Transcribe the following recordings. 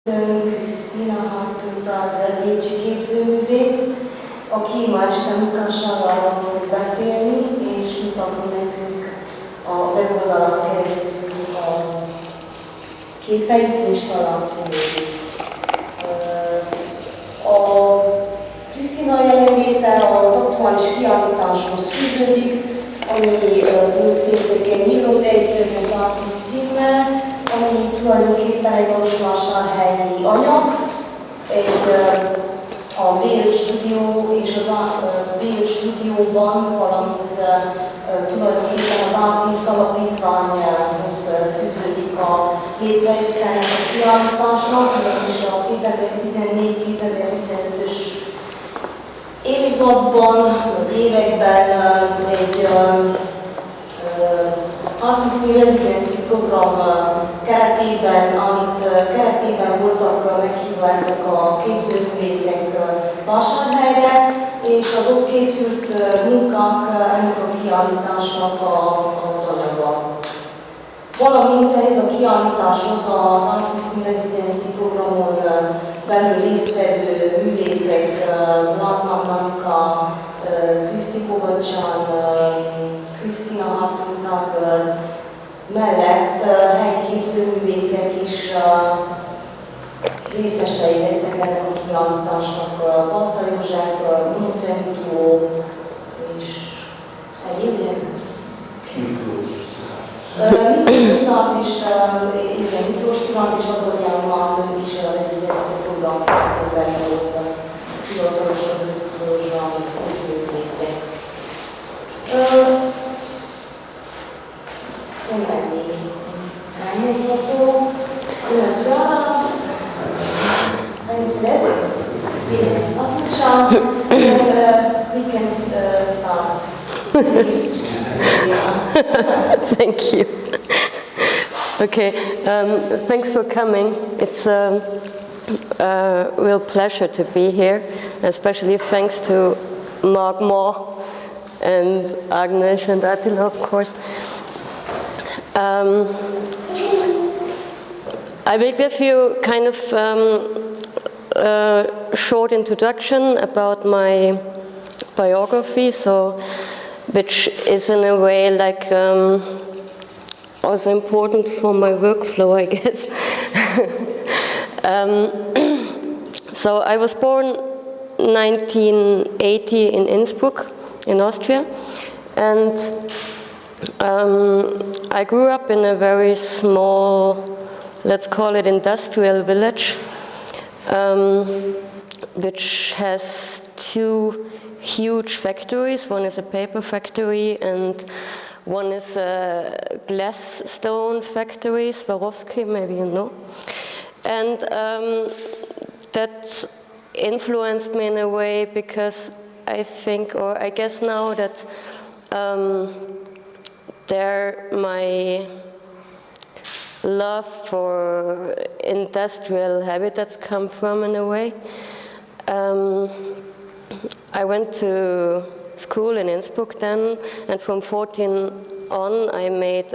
Christina HARTL-PRAGER bécsi képzőművészt, aki ma este munkásságról fog beszélni és mutatni nekünk a weboldalon keresztül a képeit, installációit. A Christina jelenléte az aktuális kiállításhoz fűződik, ami múlt pénteken nyitott egyébként az Artist címmel, ami tulajdonképpen egy valósvásárhelyi anyag, a B5 stúdió és az B5 stúdióban, valamint tulajdonképpen az Artist alapítványhoz fűződik a létrejükkel a kiállításnak, és a 2014-2015-ös évadban, vagy években egy Artisti Residency program keretében voltak meghívva ezek a képzőművészek vásárhelyre, és az ott készült munkák ennek a kiállításnak az anyaga. Valamint ez a kiállításhoz az Artisti Residency programon belül résztvevő művészek, MAGMA, Christina HARTL-PRAGER mellett helyi képzőművészek is részesei lettek ennek a kiállításnak, Patta József, Montenegro és egyébként Miklós Szilárd és Adorján Márton is a rezidencia program keretében voltak hivatalosan képzőművészek. Azt hiszem elég elmondható. Buonasera, Wenzel, we can start. Please. Thank you. Okay, thanks for coming. It's a real pleasure to be here, especially thanks to MAGMA and Agnes and Attila, of course. I will give you kind of a short introduction about my biography, which is in a way like also important for my workflow, I guess. So I was born 1980 in Innsbruck, in Austria, and I grew up in a very small, let's call it industrial village, which has two huge factories. One is a paper factory and one is a glass stone factory, Swarovski, maybe you know. And that influenced me in a way because I think, or I guess now that there my love for industrial habitats come from in a way. I went to school in Innsbruck then, and from 14 on I made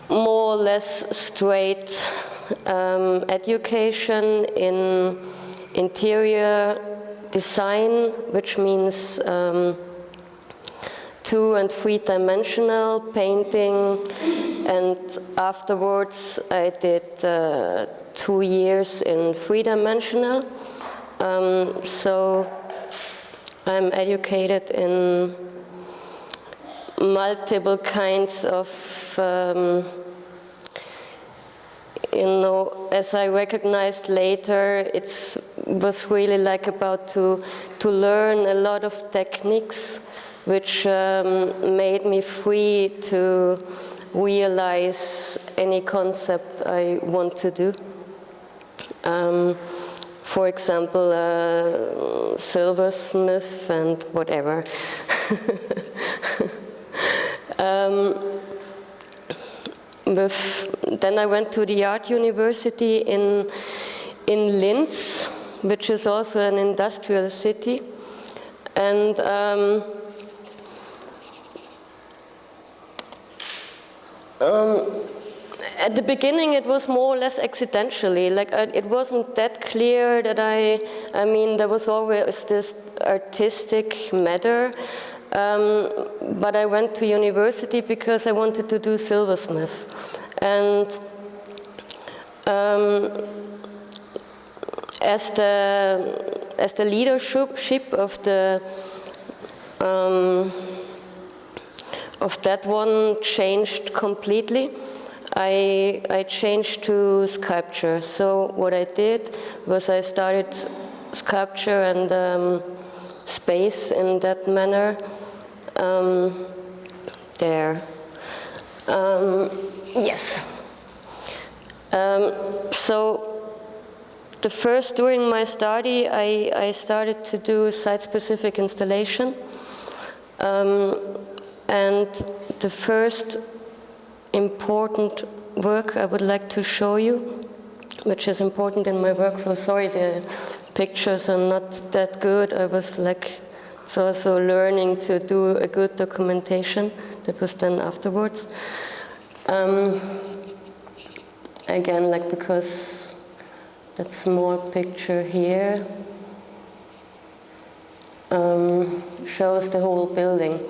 more or less straight education in interior design, which means 2- and 3-dimensional painting, and afterwards I did 2 years in 3-dimensional. So I'm educated in multiple kinds of, as I recognized later, it was really like about to learn a lot of techniques which made me free to realize any concept I want to do. For example, silversmith and whatever. Then I went to the art university in Linz, which is also an industrial city, and At the beginning, it was more or less accidentally. Like it wasn't that clear that I mean, there was always this artistic matter. But I went to university because I wanted to do silversmith, and as the leadership of that one changed completely, I changed to sculpture. So what I did was I started sculpture and space in that manner. There. Yes. So during my study, I started to do site-specific installation. And the first important work I would like to show you, which is important in my workflow. Sorry, the pictures are not that good. I was like, it's also learning to do a good documentation. That was done afterwards. Again, like because that small picture here shows the whole building.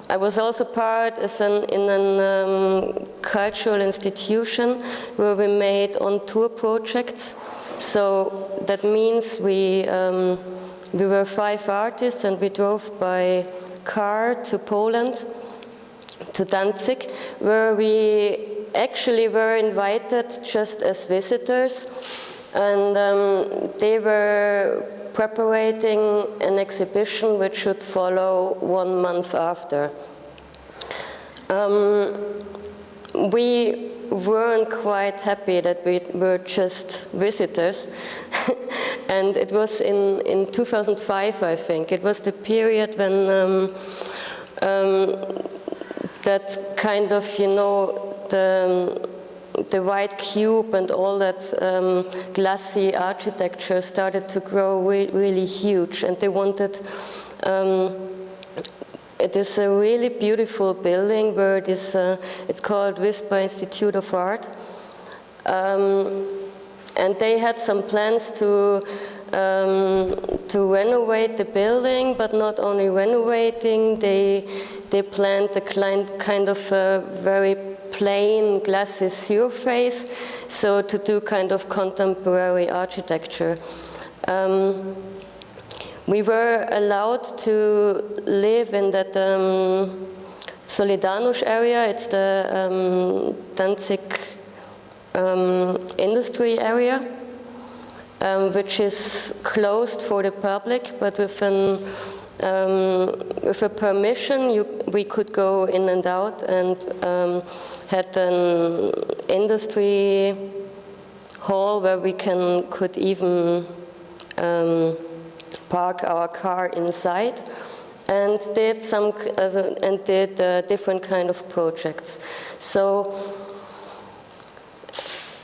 I was also part in a cultural institution where we made on-tour projects. So that means we were 5 artists and we drove by car to Poland, to Danzig, where we actually were invited just as visitors, and they were preparing an exhibition which should follow 1 month after. We weren't quite happy that we were just visitors. And it was in 2005, I think. It was the period when that kind of, you know, the white cube and all that glassy architecture started to grow really huge. And they wanted, it is a really beautiful building where it is, it's called Whisper Institute of Art. And they had some plans to renovate the building, but not only renovating, they planned a kind of a very plain glassy surface, so to do kind of contemporary architecture. We were allowed to live in that Solidarność area. It's the Danzig industry area, which is closed for the public, but with a permission we could go in and out, and had an industry hall where we could even park our car inside, and did different kind of projects. So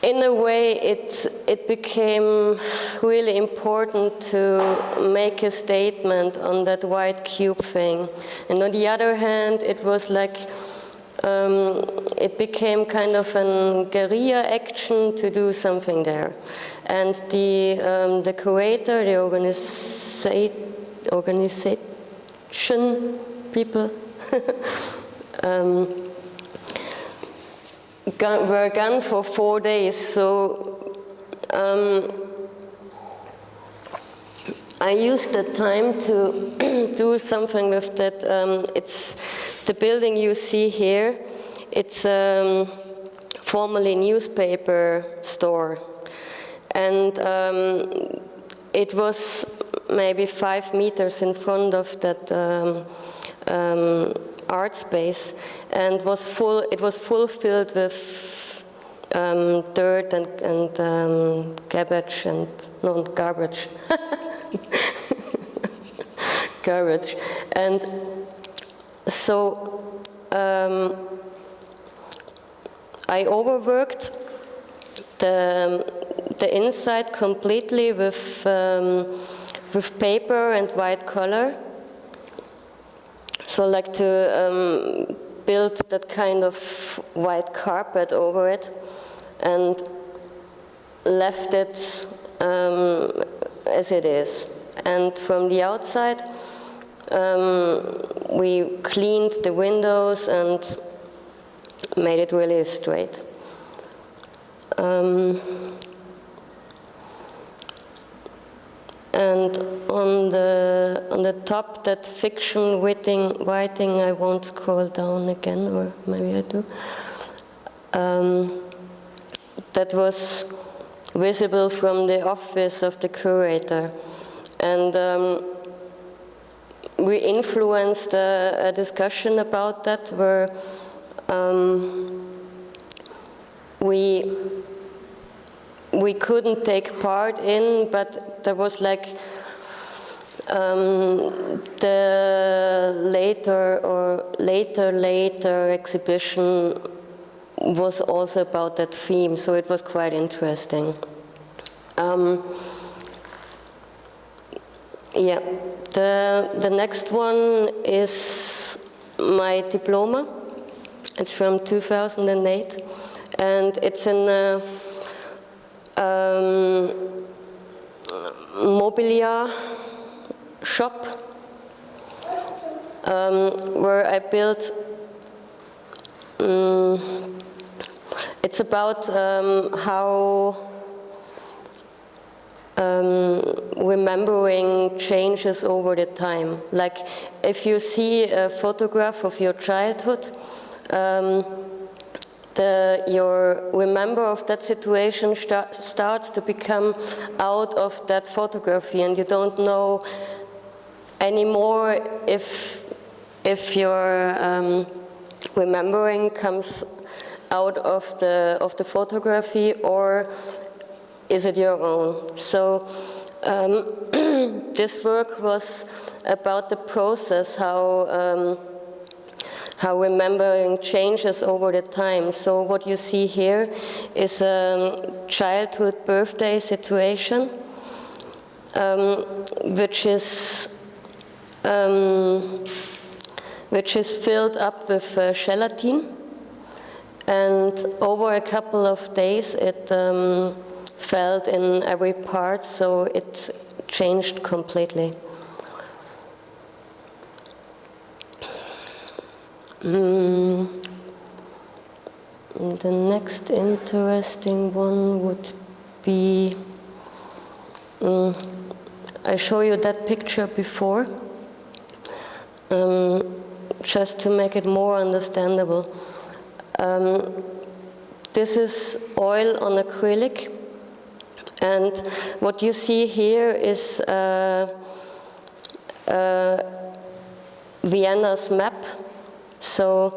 in a way, it became really important to make a statement on that white cube thing. And on the other hand, it was like, it became kind of a guerrilla action to do something there. And the curator, the organization people, were gone for 4 days, so I used that time to do something with that. It's the building you see here. It's formerly newspaper store, and it was maybe 5 meters in front of that art space, and it was full filled with dirt and garbage and garbage, garbage, and so I overworked the inside completely with paper and white color. So like to built that kind of white carpet over it and left it as it is. And from the outside, we cleaned the windows and made it really straight. And on the top, that fiction writing, I won't scroll down again, or maybe I do. That was visible from the office of the curator. And we influenced a discussion about that, where we couldn't take part in, but there was like the later exhibition was also about that theme, so it was quite interesting. Yeah, the next one is my diploma. It's from 2008, and it's in a mobiliar shop where I built. It's about how remembering changes over the time. Like if you see a photograph of your childhood, your remember of that situation starts to become out of that photography, and you don't know anymore if your remembering comes out of the photography, or is it your own? So this work was about the process, how remembering changes over the time. So what you see here is a childhood birthday situation, which is filled up with gelatin, and over a couple of days it felt in every part, so it changed completely. The next interesting one would be, I show you that picture before, just to make it more understandable. This is oil on acrylic, and what you see here is Vienna's map. So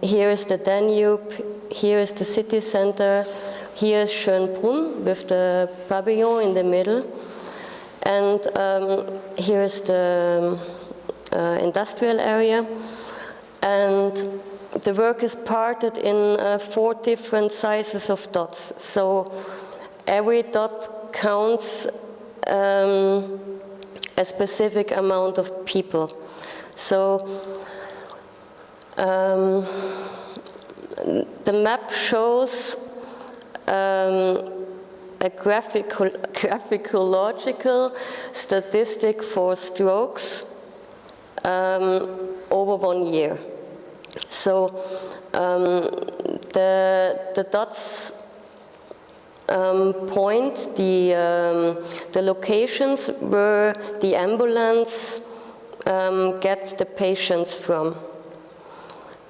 here is the Danube, here is the city center, here is Schönbrunn with the pavilion in the middle, and here is the industrial area. And the work is parted in 4 different sizes of dots. So every dot counts a specific amount of people. So the map shows a graphicological statistic for strokes over 1 year. So the dots point the locations where the ambulance get the patients from.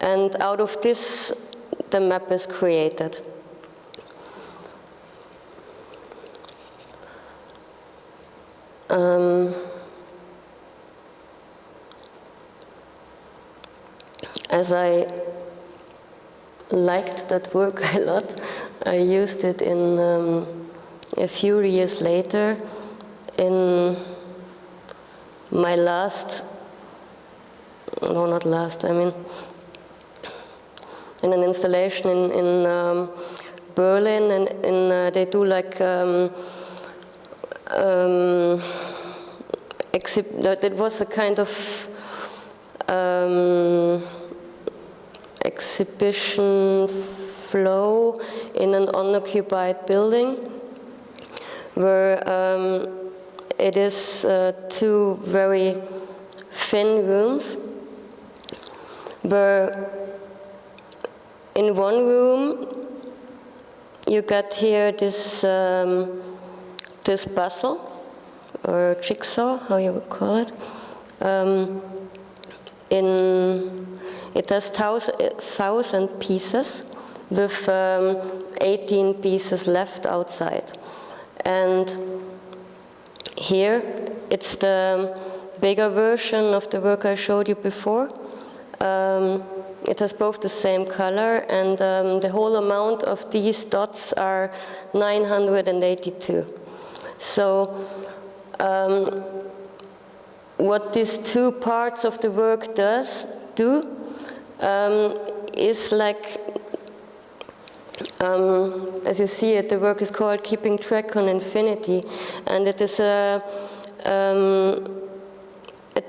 And out of this, the map is created. As I liked that work a lot, I used it in a few years later in my last, no, not last, I mean, in an installation in Berlin, and they do like it was a kind of exhibition flow in an unoccupied building where it is two very thin rooms, where in one room you got here this this puzzle or jigsaw, how you would call it. It has 1,000 pieces with 18 pieces left outside. And here it's the bigger version of the work I showed you before. It has both the same color, and the whole amount of these dots are 982. So what these two parts of the work do is like, as you see it, the work is called Keeping Track on Infinity, and it is a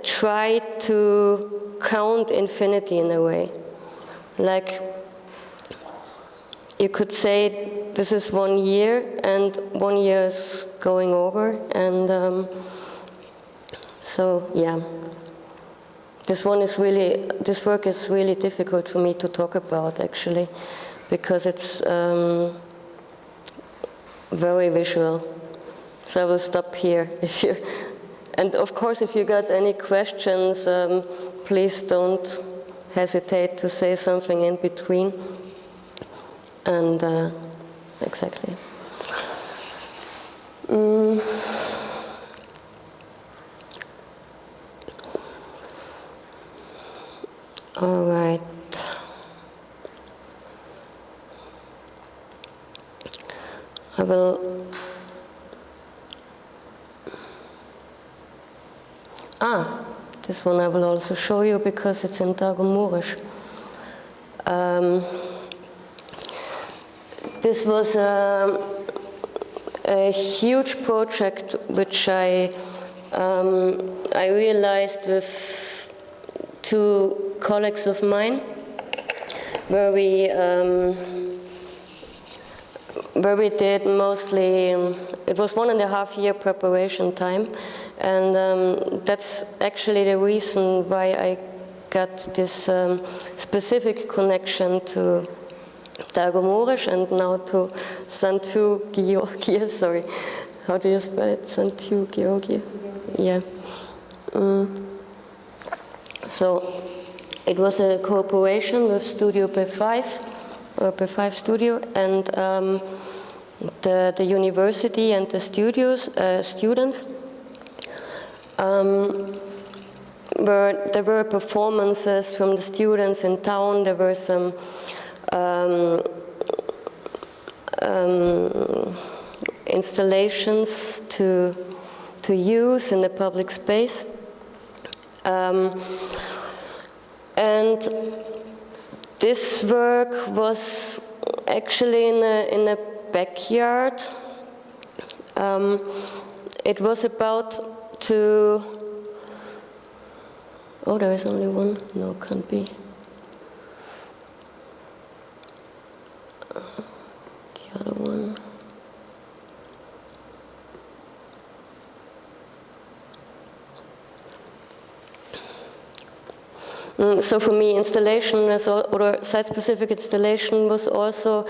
try to count infinity in a way. Like, you could say this is 1 year, and 1 year is going over, and so yeah. This work is really difficult for me to talk about, actually, because it's very visual. So I will stop here. And of course, if you got any questions, please don't hesitate to say something in between. And exactly. All right. I will. This one I will also show you because it's in Targumurisch. This was a huge project which I realized with two colleagues of mine, where we did mostly, it was 1.5 year preparation time, and that's actually the reason why I got this specific connection to Targumurisch and now to Centrogeorgia, sorry, how do you spell it? Centrogeorgia? Yeah. So it was a cooperation with Studio P5, or P5 Studio, and the university and the students. There were performances from the students in town. There were some installations to use in the public space. And this work was actually in a backyard. It was about to... Oh, there is only one? No, can't be. The other one. So for me, installation or site-specific installation was also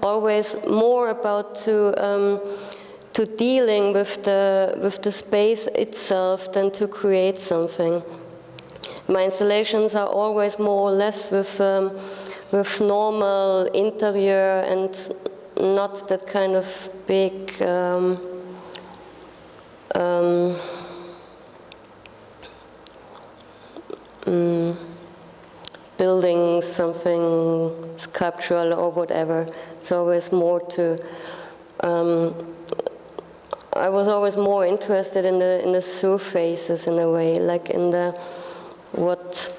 always more about to dealing with the space itself than to create something. My installations are always more or less with normal interior and not that kind of big building something sculptural or whatever. It's always more to. I was always more interested in the surfaces in a way, like in the what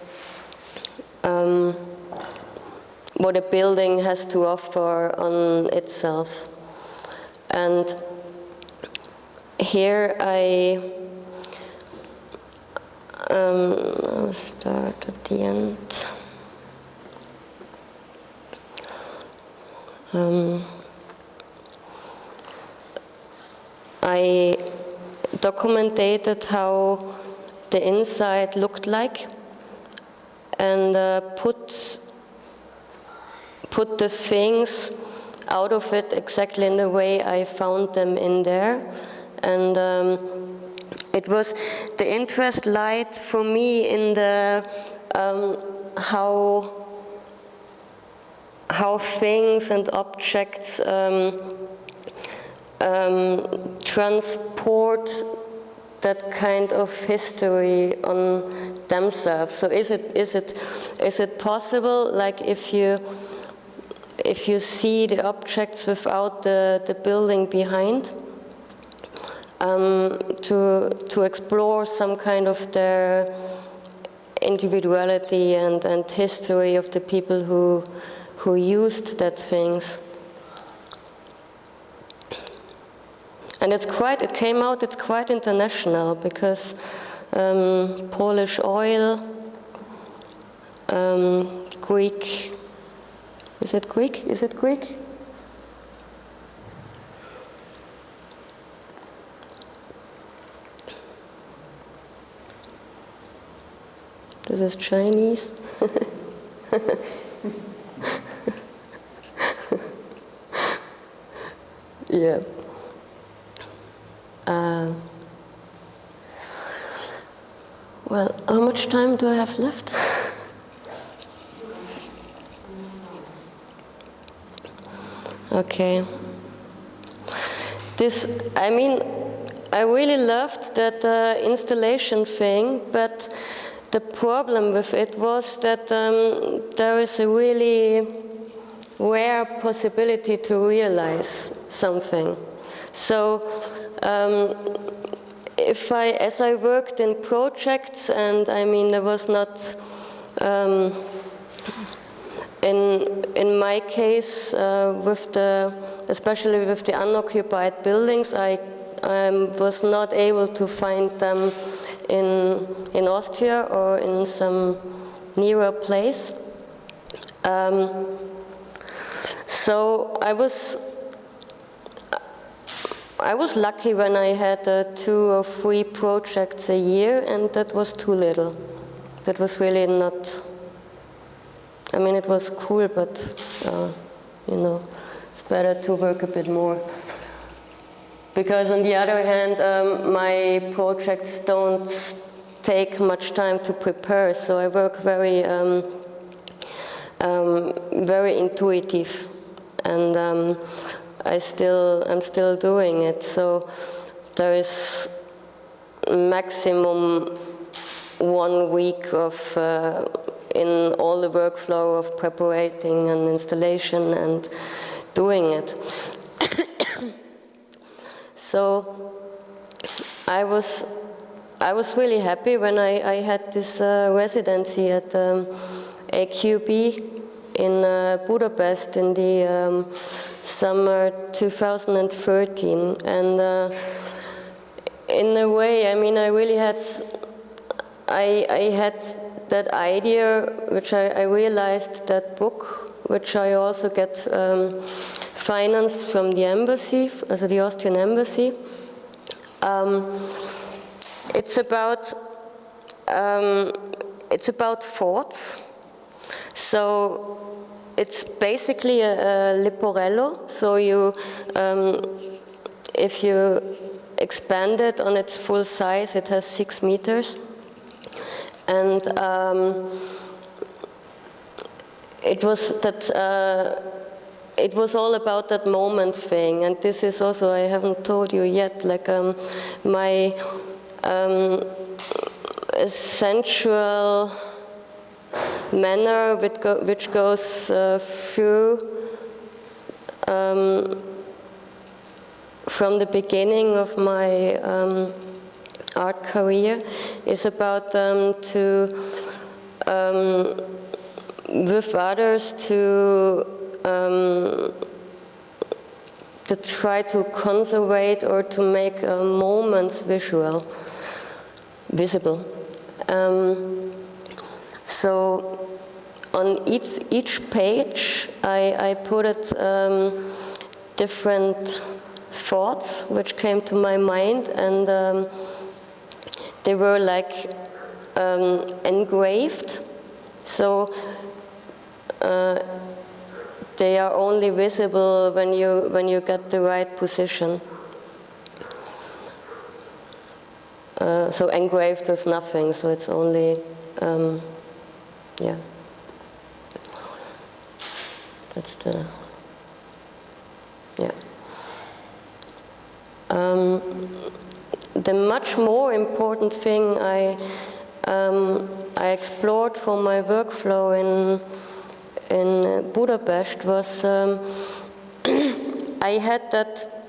a building has to offer on itself. And here I I'll start at the end. I documented how the inside looked like, and put the things out of it exactly in the way I found them in there. And it was, the interest lied for me in the how things and objects transport that kind of history on themselves. So is it possible, like if you see the objects without the building behind, to explore some kind of their individuality and history of the people who used that things. And it's quite international, because Polish oil, Greek, is it Greek? Is it Greek? This is Chinese. Yeah. Well, how much time do I have left? Okay. I really loved that installation thing, but the problem with it was that there is a really rare possibility to realize something. So as I worked in projects, and there was not, in my case, especially with the unoccupied buildings, I was not able to find them in Austria or in some nearer place. So I was lucky when I had 2 or 3 projects a year, and that was too little. That was really not, it was cool, but it's better to work a bit more. Because on the other hand, my projects don't take much time to prepare, so I work very, very intuitive, and I'm still doing it. So there is maximum 1 week of in all the workflow of preparing an installation and doing it. So I was really happy when I had this residency at AQB in Budapest in the summer 2013, and in a way, I really had that idea, which I realized, that book, which I also get financed from the embassy, also the Austrian embassy. It's about thoughts. So it's basically a Leporello. So if you expand it on its full size, it has 6 meters. And it was all about that moment thing. And this is also, I haven't told you yet, like my sensual manner which goes through from the beginning of my art career is about with others to try to conserve or to make moments visible. So on each page, I put it different thoughts which came to my mind, and they were like engraved. So they are only visible when you get the right position. So engraved with nothing. So it's only yeah. That's the yeah. The much more important thing I explored for my workflow in Budapest was I had that,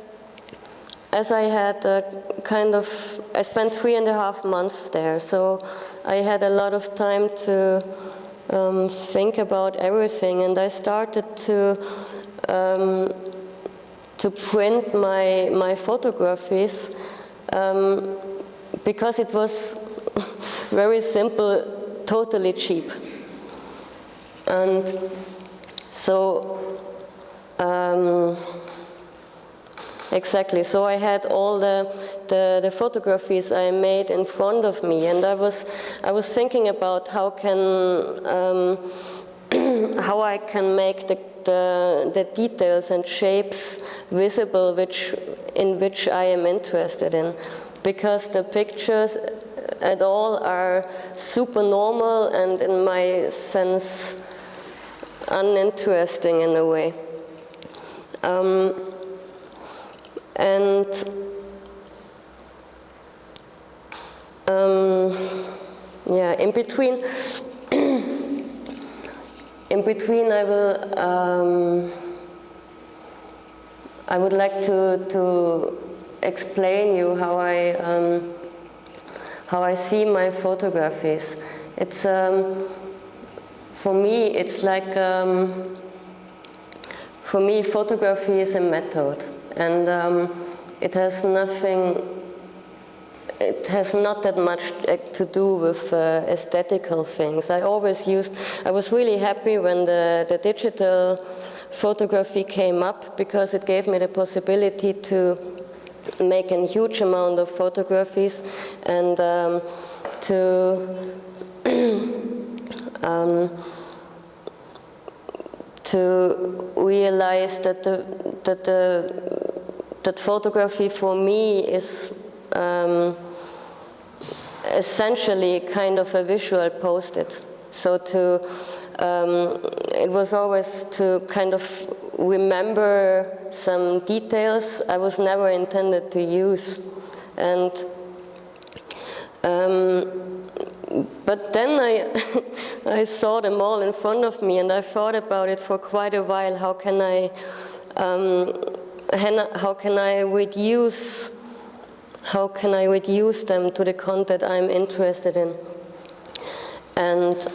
as I had a kind of, I spent 3.5 months there, so I had a lot of time to think about everything, and I started to print my photographies because it was very simple, totally cheap. And so exactly, so I had all the photographies I made in front of me, and I was thinking about how I can make the details and shapes visible in which I am interested in, because the pictures at all are super normal and, in my sense, uninteresting in a way. Yeah, in between I would like to explain you how I see my photographies. It's for me, it's like for me, photography is a method, and it has nothing. It has not that much to do with aesthetical things. I was really happy when the digital photography came up, because it gave me the possibility to make a huge amount of photographies and to realize that photography for me is essentially kind of a visual post-it. So it was always to kind of remember some details I was never intended to use. And but then I saw them all in front of me, and I thought about it for quite a while. How can I reduce them to the content I'm interested in? And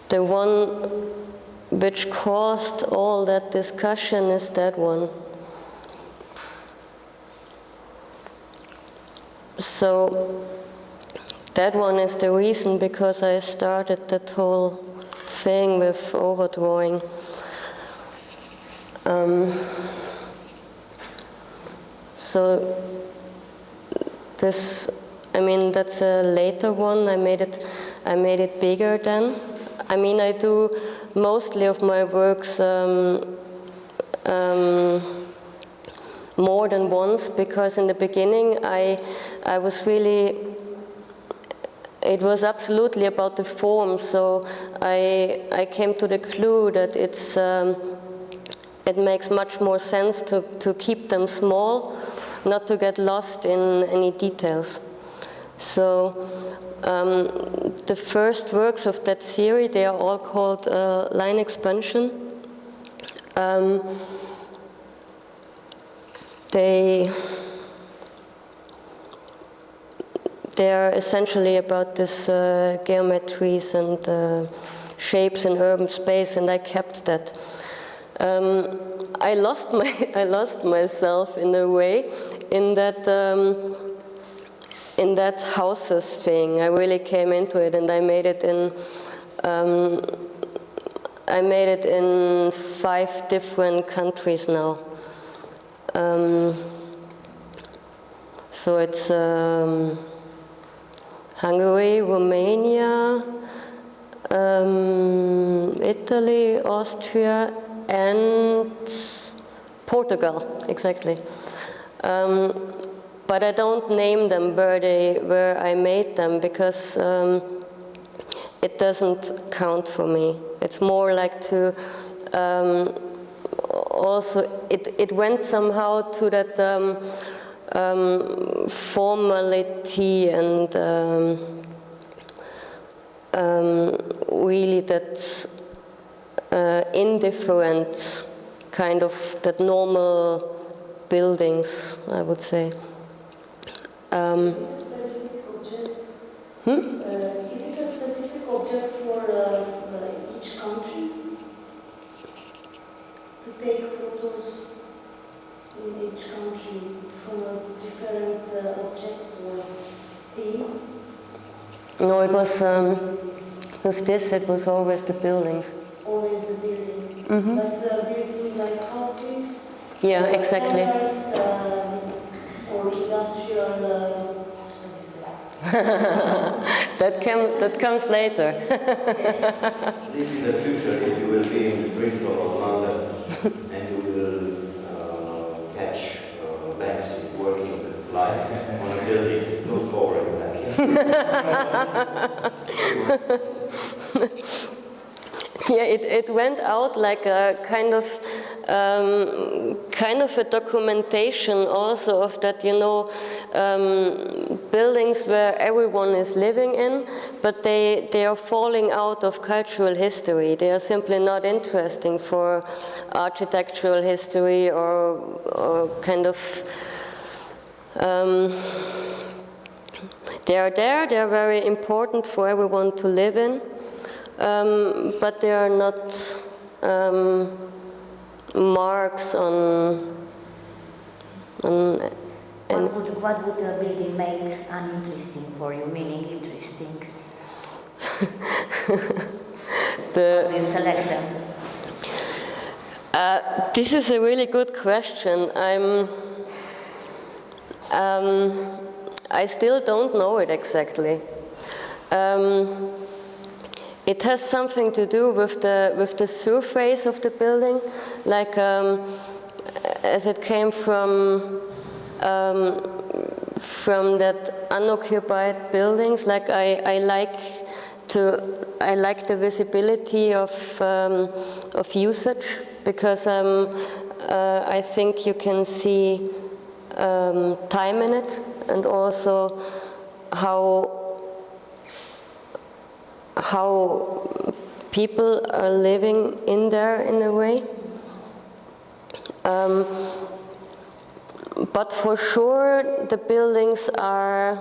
the one which caused all that discussion is that one. So that one is the reason because I started that whole thing with overdrawing. So this, I mean, that's a later one. I made it bigger then. I mean, I do mostly of my works more than once, because in the beginning I was really, it was absolutely about the form. So I came to the clue that it makes much more sense to keep them small, not to get lost in any details. So the first works of that series, they are all called line expansion. They are essentially about this geometries and shapes in urban space, and I kept that. I lost myself in a way, in that in that houses thing. I really came into it, and I made it in 5 different countries now. So it's Hungary, Romania, Italy, Austria, and Portugal, exactly. But I don't name them where I made them, because it doesn't count for me. It's more like to also it went somehow to that formality and really that indifferent kind of that normal buildings, I would say. Is it a specific object? Is it a specific object for each country? To take photos in each country from different objects or theme? No, it was, with this it was always the buildings. Always the building. But building like houses? Yeah, exactly. Cars, or industrial that comes later. This in the future, if you will be in Bristol or London and you will catch Banksy working live on a building, don't go right back. Yeah, it went out like a kind of a documentation also of that, you know, buildings where everyone is living in, but they are falling out of cultural history. They are simply not interesting for architectural history or kind of. They are there. They are very important for everyone to live in. But they are not marks on what would a building make uninteresting for you, meaning interesting? How do you select them? This is a really good question. I still don't know it exactly. It has something to do with the surface of the building, like as it came from that unoccupied buildings. Like I like the visibility of usage, because I think you can see time in it, and also how people are living in there in a way. But for sure the buildings are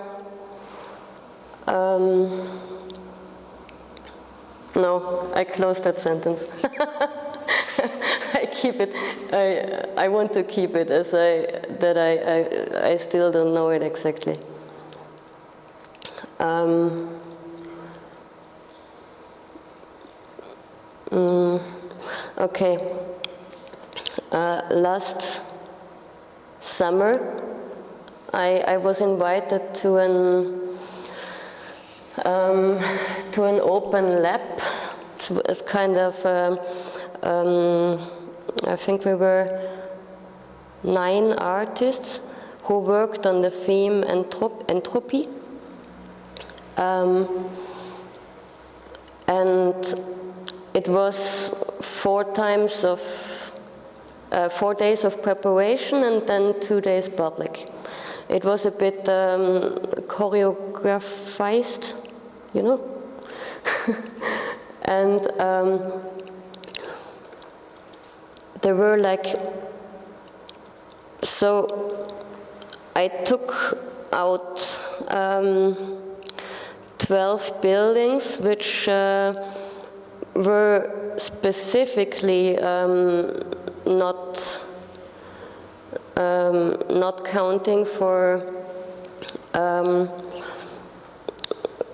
no, I closed that sentence. I keep it. I want to keep it as I still don't know it exactly. Okay. Last summer, I was invited to an open lab. It's kind of I think we were 9 artists who worked on the theme entropy. And it was 4 days of preparation and then 2 days public. It was a bit choreographized, you know? And there were like, so I took out 12 buildings which were specifically not counting for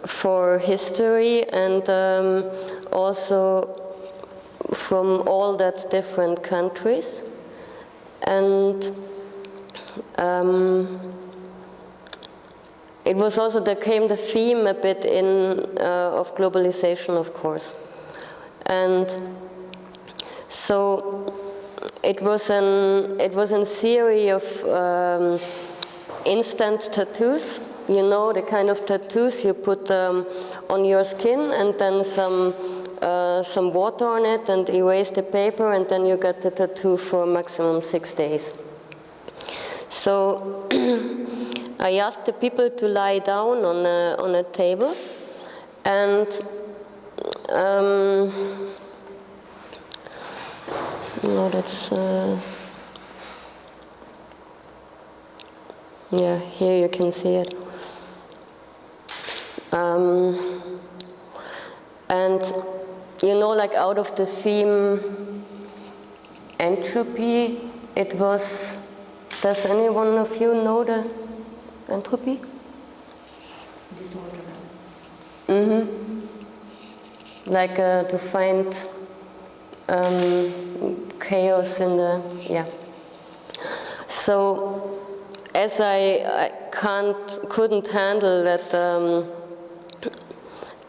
for history, and also from all that different countries. And it was also, there came the theme a bit in of globalization, of course. And so it was a series of instant tattoos. You know, the kind of tattoos you put on your skin, and then some water on it, and erase the paper, and then you get the tattoo for maximum 6 days. So I asked the people to lie down on a table, and no, that's yeah, here you can see it. And you know, like out of the theme entropy, it was, does any one of you know the entropy? Disorder. Mm-hmm. Like to find chaos in the, yeah. So as I couldn't handle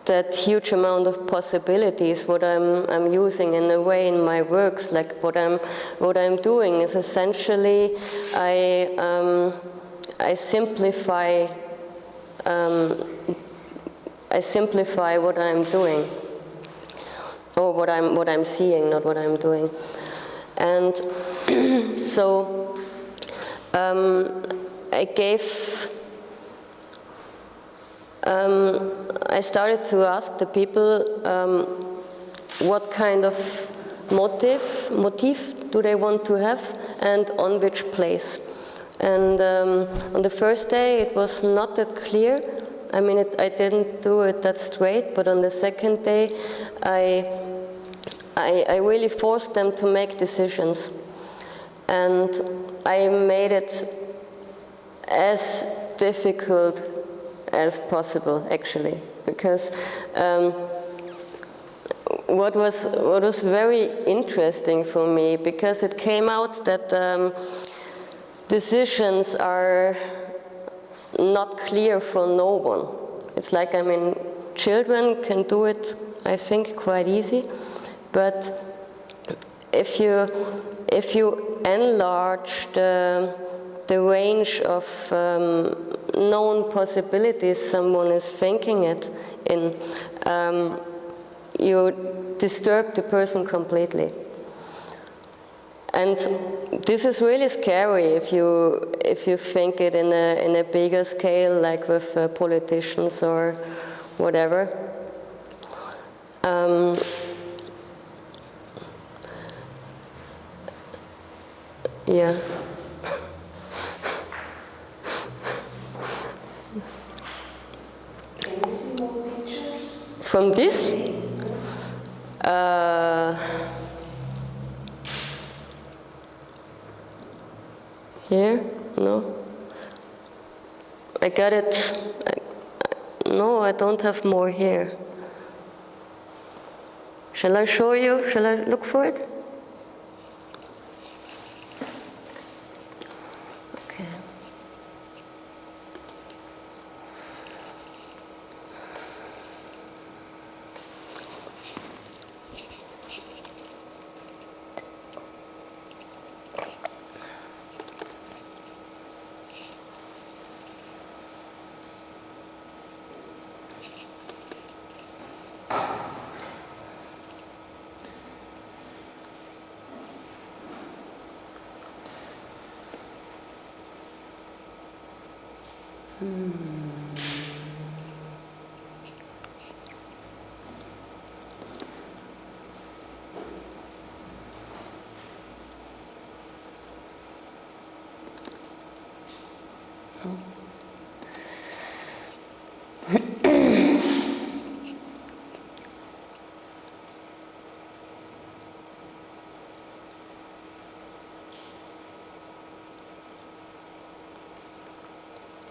that huge amount of possibilities, what I'm using in a way in my works, like what I'm doing is essentially I simplify what I'm doing, or what I'm seeing, not what I'm doing. And so I started to ask the people what kind of motif do they want to have, and on which place. And on the first day it was not that clear. I mean, I didn't do it that straight, but on the second day I really forced them to make decisions. And I made it as difficult as possible, actually, because what was very interesting for me, because it came out that decisions are not clear for no one. It's like, I mean, children can do it, I think, quite easy, but if you enlarge the range of known possibilities someone is thinking it in, you disturb the person completely. And this is really scary if you think it in a bigger scale, like with politicians or whatever. Yeah. Can you see more pictures? From this? Here? No. I got it. No, I don't have more here. Shall I show you? Shall I look for it? Okay.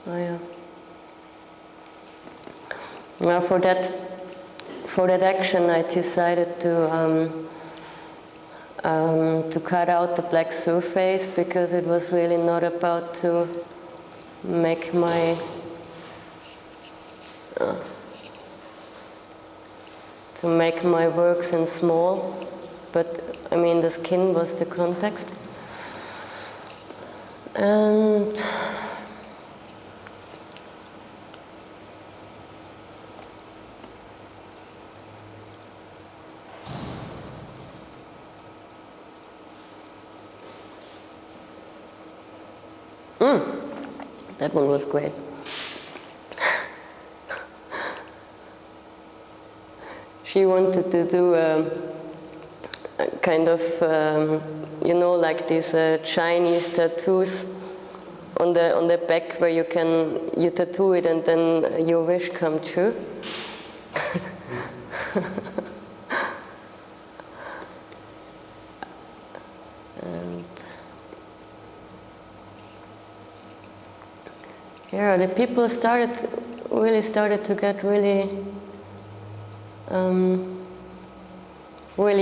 Oh, yeah. Well, for that action, I decided to cut out the black surface, because it was really not about to make my works in small, but I mean the skin was the context. And that one was great. She wanted to do a kind of, you know, like these Chinese tattoos on the back, where you tattoo it and then your wish come true. And yeah, the people really started to get really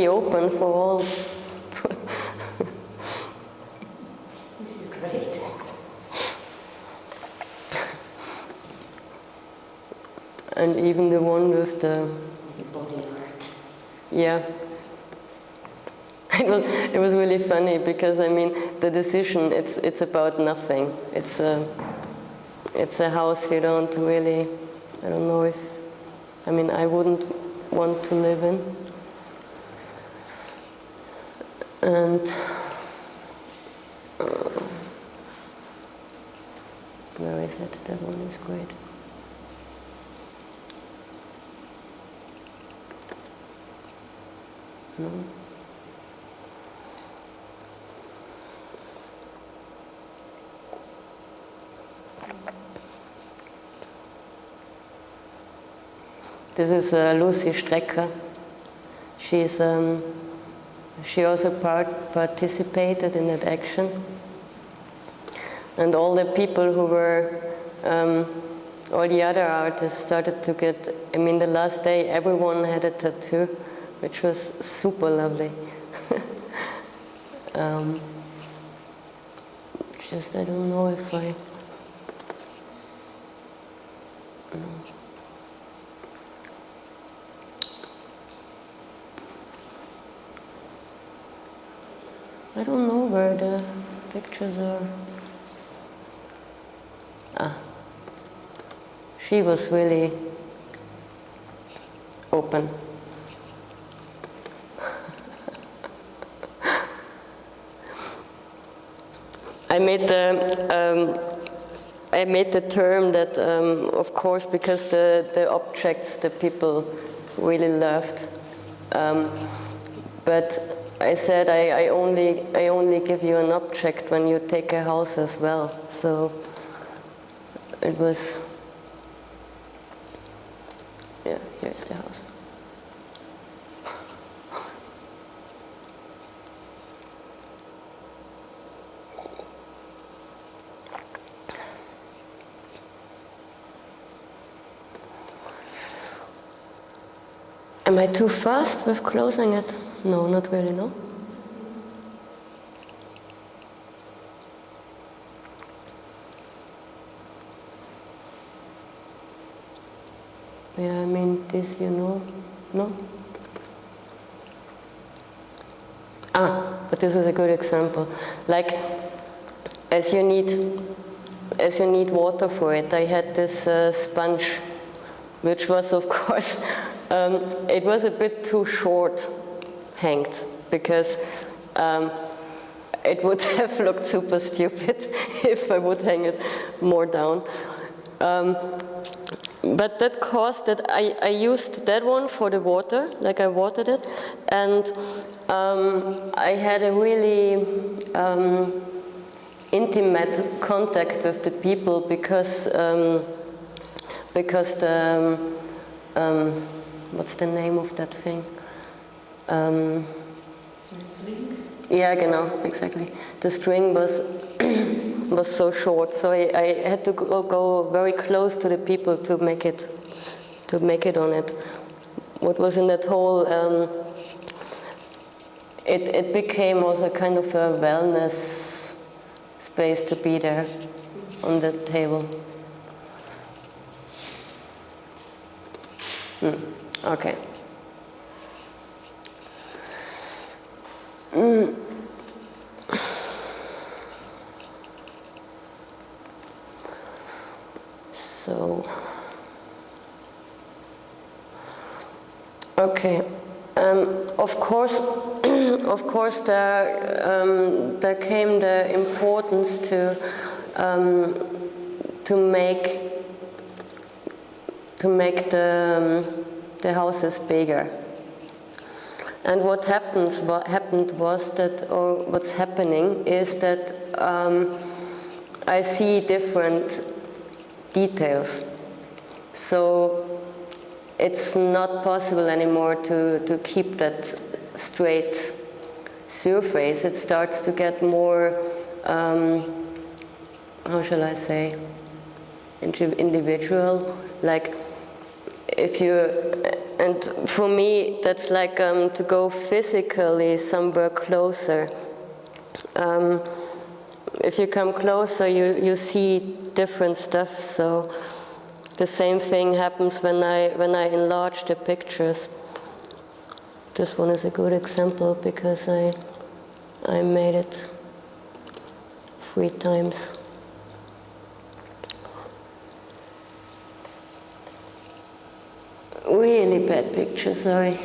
open for all. This is great. And even the one with the body art. Yeah. It was really funny, because I mean the decision, it's about nothing. It's a house you don't really, I don't know if, I mean, I wouldn't want to live in. And where is it? That one is great. No. This is Lucy Strecker. She also participated in that action. And all the people who were, all the other artists started to get, I mean, the last day everyone had a tattoo, which was super lovely. Just I don't know if I... No. I don't know where the pictures are. She was really open. I made the term that, of course, because the objects the people really loved, but I said I only give you an object when you take a house as well. So it was, yeah, here's the house. Am I too fast with closing it? No, not really, no? Yeah, I mean, this, you know, no? But this is a good example. Like, as you need water for it, I had this sponge, which was, of course, it was a bit too short hanged, because it would have looked super stupid if I would hang it more down. But that caused that I used that one for the water, like I watered it, and I had a really intimate contact with the people, because the what's the name of that thing? The string? Yeah, genau, exactly. The string was was so short, so I had to go very close to the people to make it to make it on it. What was in that whole, it became also kind of a wellness space to be there on the table. Okay. So, okay. Of course, there came the importance to make the houses bigger. And what happened was that, or what's happening is that I see different details. So it's not possible anymore to keep that straight surface. It starts to get more, how shall I say, individual. Like if you, and for me that's like to go physically somewhere closer. If you come closer, you see different stuff. So the same thing happens when I enlarge the pictures. This one is a good example because I made it 3 times. Really bad picture, sorry.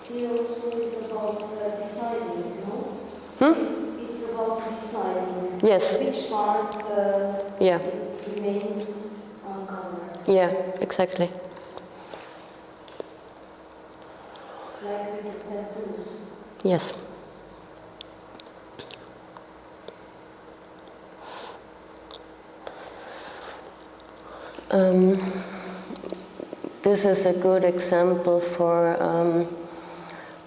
Here also is about deciding, no? It's about deciding. Yes. Which part Yeah. remains uncovered. Yeah, exactly. Like with the tattoos. Yes. This is a good example for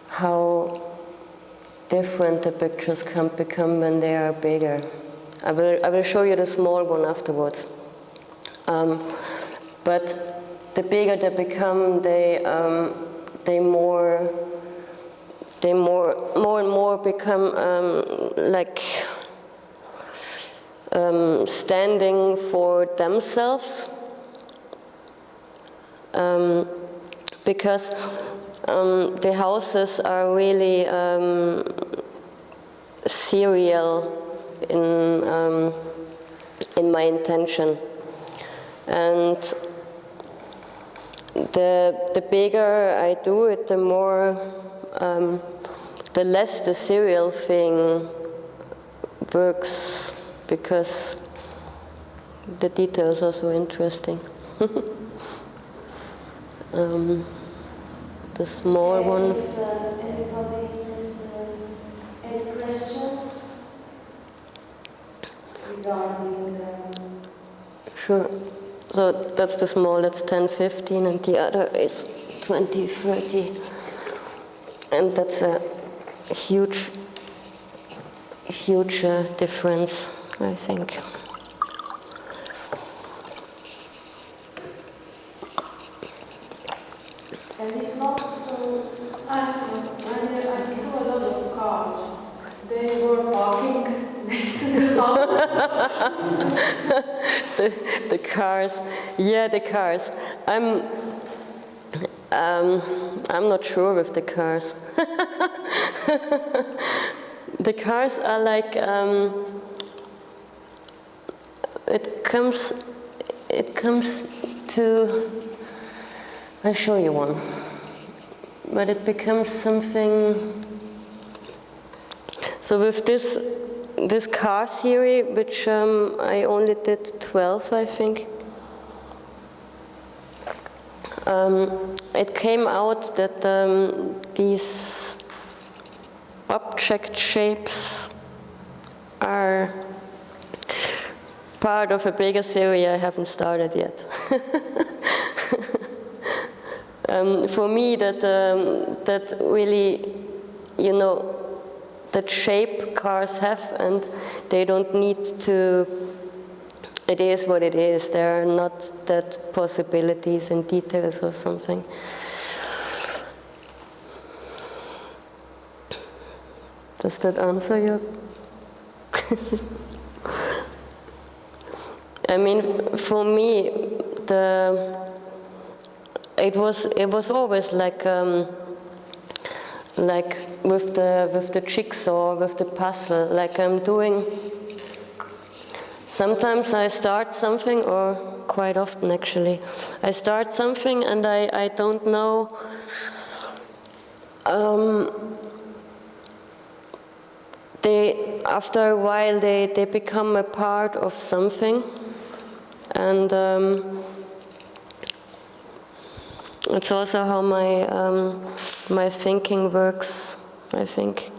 how different the pictures can become when they are bigger. I will show you the small one afterwards. But the bigger they become, they more and more become like standing for themselves. Because the houses are really serial in my intention, and the bigger I do it, the more the less the serial thing works, because the details are so interesting. The small one. If anybody has any questions regarding Sure. So that's the small, that's 10-15, and the other is 20-30. And that's a huge difference, I think. And if not, so I saw a lot of cars. They were parking next to the house. The cars, yeah, the cars. I'm not sure with the cars. The cars are like it comes to. I'll show you one, but it becomes something. So with this car series, which I only did 12, I think. It came out that these object shapes are part of a bigger series I haven't started yet. For me, that really, you know, that shape cars have, and they don't need to it is what it is. There are not that possibilities and details or something. Does that answer you? I mean, for me, it was always like with the jigsaw, with the puzzle, like I'm doing. Sometimes I start something, or quite often actually, I start something and I don't know. After a while, they become a part of something, and it's also how my thinking works, I think.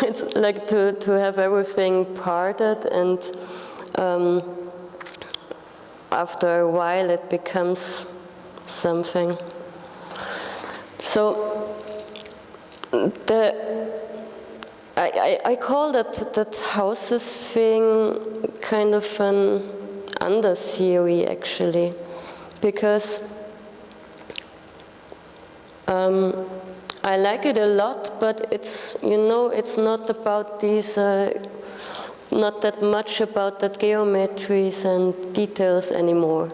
It's like to have everything parted, and after a while it becomes something. So I call that houses thing kind of an under-theory, actually, because I like it a lot, but it's, you know, it's not about these, not that much about that geometries and details anymore.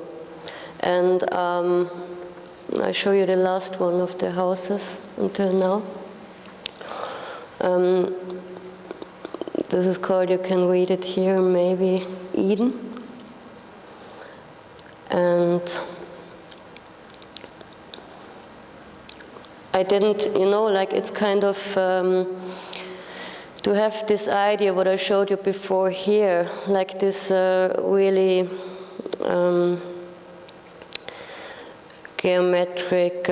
And I show you the last one of the houses until now. This is called, you can read it here, maybe Eden. And I didn't, you know, like it's kind of to have this idea, what I showed you before here, like this really geometric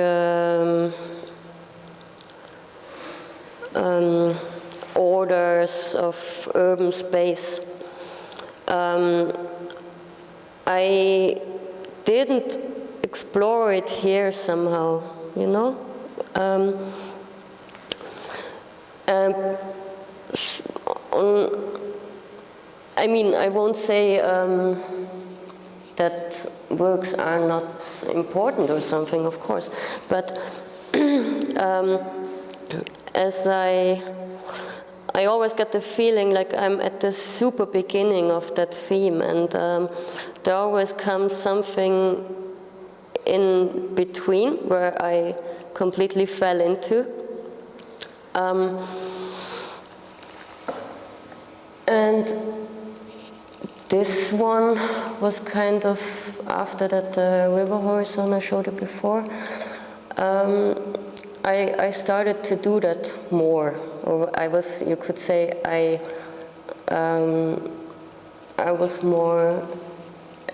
orders of urban space. I didn't explore it here somehow, you know? I mean, I won't say that works are not important or something, of course, but as I always get the feeling like I'm at the super beginning of that theme, and there always comes something in between where I completely fell into. And this one was kind of after that river horizon I showed you before. I started to do that more, or I was, you could say, I was more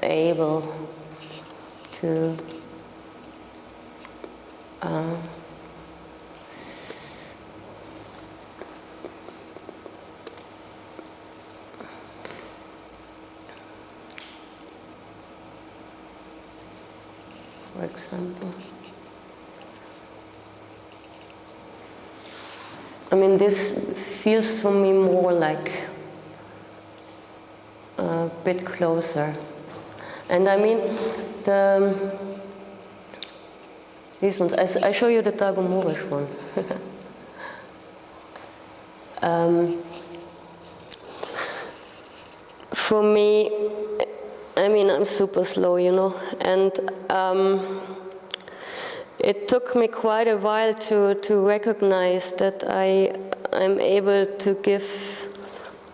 able to for example, I mean, this feels for me more like a bit closer. And I mean, these ones, I show you the Tagomorish one. For me, I mean, I'm super slow, you know, and it took me quite a while to recognize that I'm able to give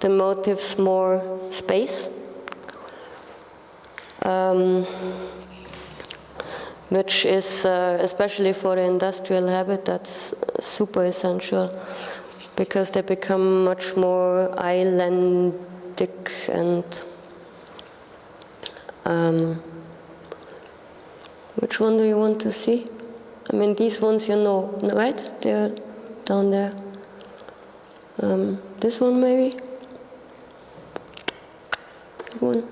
the motifs more space, which is, especially for the industrial habit, that's super essential, because they become much more islandic and which one do you want to see? I mean, these ones you know, right? They're down there. This one maybe? One.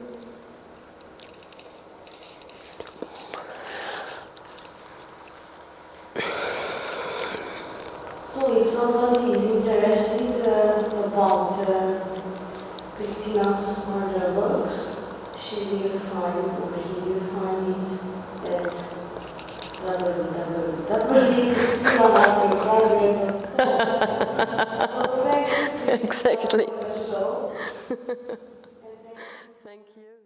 So if somebody is interested about Christina's further works, she will find, or he will find it at www.christina.prager.com. So thank you, Christina, Exactly. for the show. Thank you.